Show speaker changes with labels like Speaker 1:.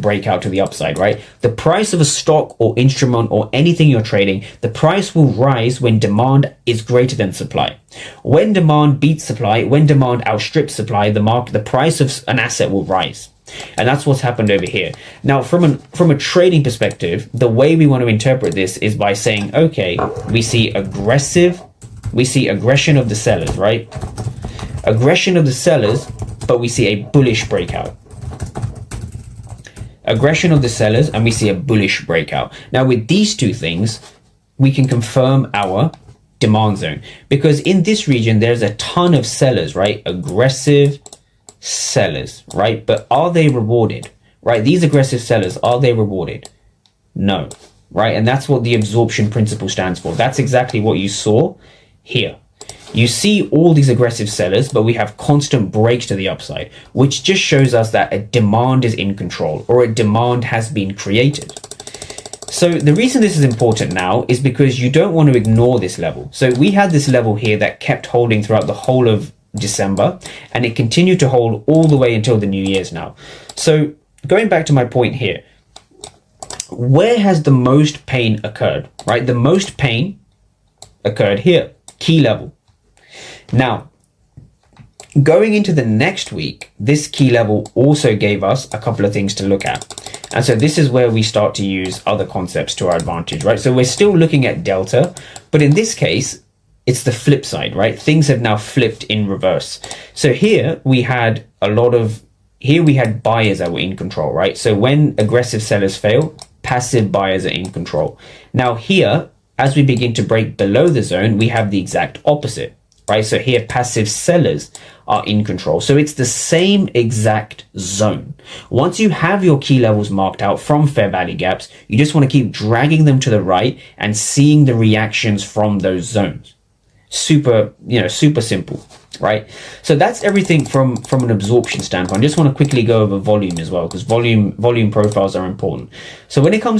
Speaker 1: breakout to the upside, right? The price of a stock or instrument or anything you're trading, the price will rise when demand is greater than supply. When demand beats supply, when demand outstrips supply, the price of an asset will rise. And that's what's happened over here. Now, from a trading perspective, the way we want to interpret this is by saying, okay, we see aggression of the sellers, right? Aggression of the sellers, but we see a bullish breakout. Aggression of the sellers, and we see a bullish breakout. Now, with these two things, we can confirm our demand zone, because in this region, there's a ton of sellers, right? Aggressive sellers, right? But are they rewarded, right? These aggressive sellers, are they rewarded? No, right? And that's what the absorption principle stands for. That's exactly what you saw here. You see all these aggressive sellers, but we have constant breaks to the upside, which just shows us that a demand is in control, or a demand has been created. So the reason this is important now is because you don't want to ignore this level. So we had this level here that kept holding throughout the whole of December, and it continued to hold all the way until the New Year's now. So going back to my point here, where has the most pain occurred, right? The most pain occurred here, key level. Now, going into the next week, this key level also gave us a couple of things to look at. And so this is where we start to use other concepts to our advantage, right? So we're still looking at delta, but in this case, it's the flip side, right? Things have now flipped in reverse. So here we had buyers that were in control, right? So when aggressive sellers fail, passive buyers are in control. Now here, as we begin to break below the zone, we have the exact opposite, right? So here, passive sellers are in control. So it's the same exact zone. Once you have your key levels marked out from fair value gaps, you just want to keep dragging them to the right and seeing the reactions from those zones. Super simple, right? So that's everything from an absorption standpoint. I just want to quickly go over volume as well, because volume profiles are important. So when it comes